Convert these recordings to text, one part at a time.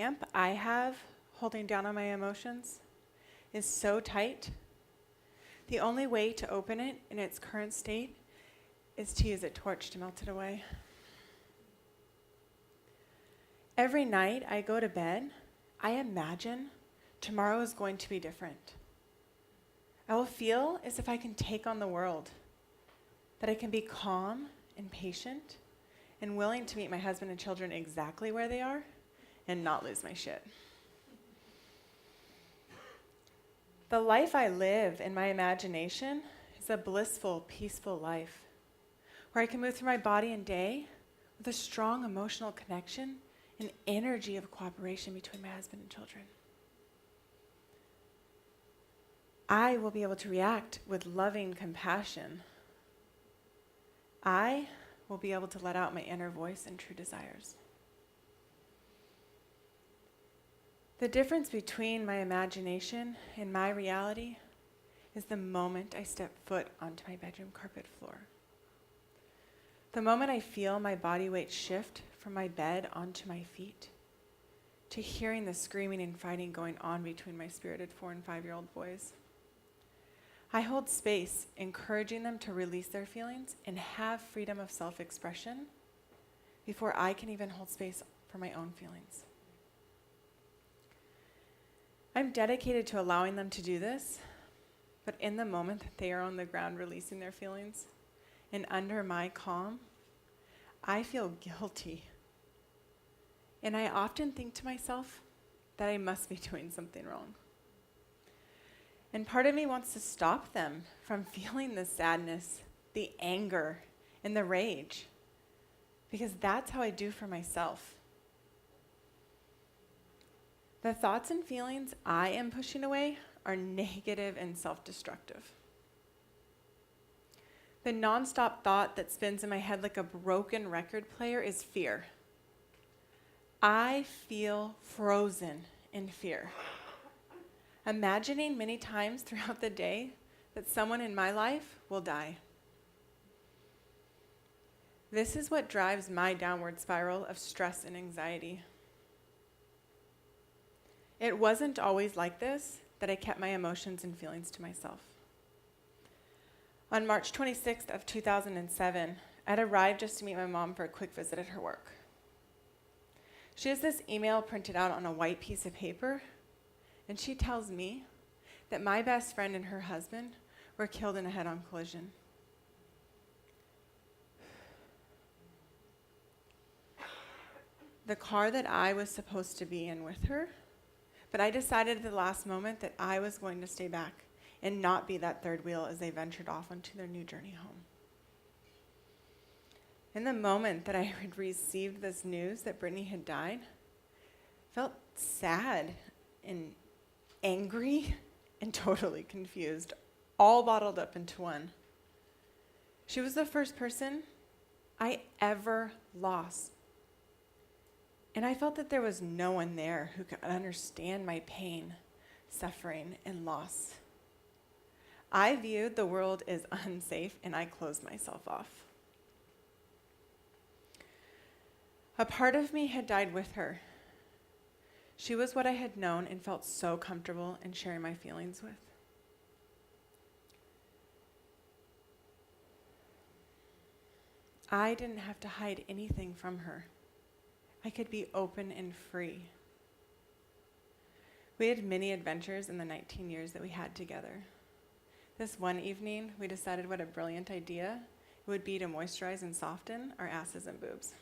clamp I have holding down on my emotions is so tight, the only way to open it in its current state is to use a torch to melt it away. Every night I go to bed, I imagine tomorrow is going to be different. I will feel as if I can take on the world, that I can be calm and patient and willing to meet my husband and children exactly where they are and not lose my shit. The life I live in my imagination is a blissful, peaceful life where I can move through my body and day with a strong emotional connection and energy of cooperation between my husband and children. I will be able to react with loving compassion. I will be able to let out my inner voice and true desires. The difference between my imagination and my reality is the moment I step foot onto my bedroom carpet floor. The moment I feel my body weight shift from my bed onto my feet, to hearing the screaming and fighting going on between my spirited 4- and 5-year-old boys. I hold space, encouraging them to release their feelings and have freedom of self-expression before I can even hold space for my own feelings. I'm dedicated to allowing them to do this, but in the moment that they are on the ground releasing their feelings and under my calm, I feel guilty. And I often think to myself that I must be doing something wrong. And part of me wants to stop them from feeling the sadness, the anger, and the rage, because that's how I do for myself. The thoughts and feelings I am pushing away are negative and self-destructive. The nonstop thought that spins in my head like a broken record player is fear. I feel frozen in fear, imagining many times throughout the day that someone in my life will die. This is what drives my downward spiral of stress and anxiety. It wasn't always like this that I kept my emotions and feelings to myself. On March 26th of 2007, I'd arrived just to meet my mom for a quick visit at her work. She has this email printed out on a white piece of paper, and she tells me that my best friend and her husband were killed in a head-on collision. The car that I was supposed to be in with her, but I decided at the last moment that I was going to stay back and not be that third wheel as they ventured off onto their new journey home. In the moment that I had received this news that Brittany had died, I felt sad and angry and totally confused, all bottled up into one. She was the first person I ever lost. And I felt that there was no one there who could understand my pain, suffering, and loss. I viewed the world as unsafe, and I closed myself off. A part of me had died with her. She was what I had known and felt so comfortable in sharing my feelings with. I didn't have to hide anything from her. I could be open and free. We had many adventures in the 19 years that we had together. This one evening, we decided what a brilliant idea it would be to moisturize and soften our asses and boobs.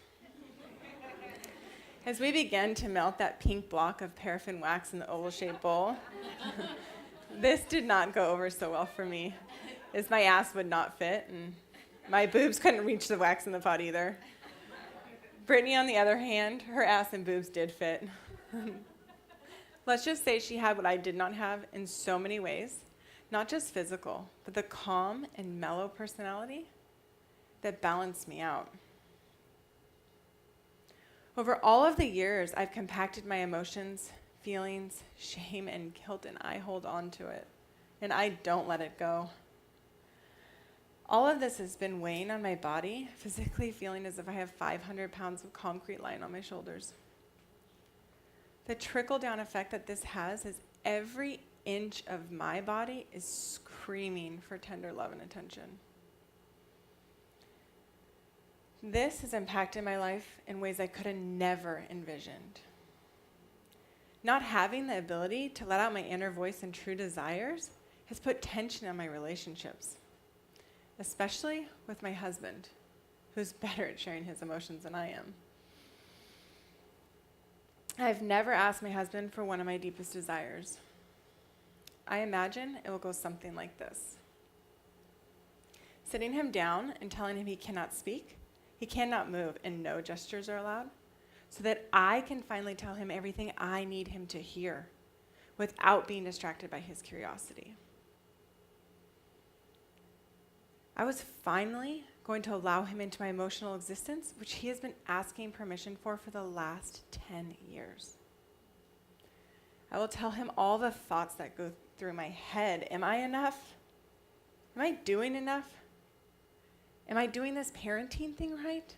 As we began to melt that pink block of paraffin wax in the oval-shaped bowl, this did not go over so well for me, as my ass would not fit, and my boobs couldn't reach the wax in the pot either. Brittany, on the other hand, her ass and boobs did fit. Let's just say she had what I did not have in so many ways, not just physical, but the calm and mellow personality that balanced me out. Over all of the years, I've compacted my emotions, feelings, shame, and guilt, and I hold on to it, and I don't let it go. All of this has been weighing on my body, physically feeling as if I have 500 pounds of concrete lying on my shoulders. The trickle-down effect that this has is every inch of my body is screaming for tender love and attention. This has impacted my life in ways I could have never envisioned. Not having the ability to let out my inner voice and true desires has put tension on my relationships, especially with my husband, who's better at sharing his emotions than I am. I've never asked my husband for one of my deepest desires. I imagine it will go something like this. Sitting him down and telling him he cannot speak, he cannot move, and no gestures are allowed, so that I can finally tell him everything I need him to hear without being distracted by his curiosity. I was finally going to allow him into my emotional existence, which he has been asking permission for the last 10 years. I will tell him all the thoughts that go through my head. Am I enough? Am I doing enough? Am I doing this parenting thing right?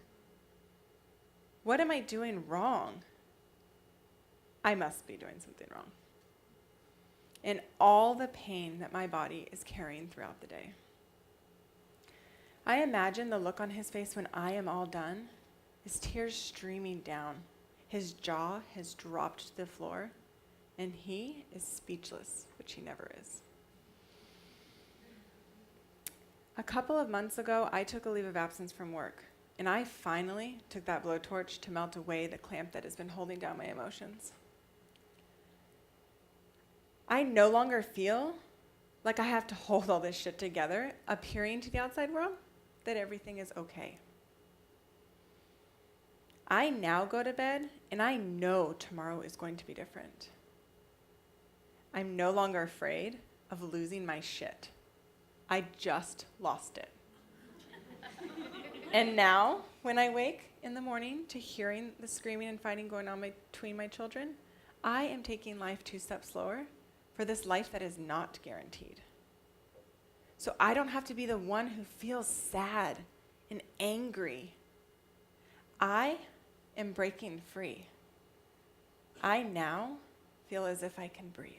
What am I doing wrong? I must be doing something wrong. And all the pain that my body is carrying throughout the day. I imagine the look on his face when I am all done, his tears streaming down, his jaw has dropped to the floor, and he is speechless, which he never is. A couple of months ago, I took a leave of absence from work, and I finally took that blowtorch to melt away the clamp that has been holding down my emotions. I no longer feel like I have to hold all this shit together, appearing to the outside world that everything is okay. I now go to bed, and I know tomorrow is going to be different. I'm no longer afraid of losing my shit. I just lost it. And now, when I wake in the morning to hearing the screaming and fighting going on between my children, I am taking life 2 steps slower for this life that is not guaranteed. So I don't have to be the one who feels sad and angry. I am breaking free. I now feel as if I can breathe.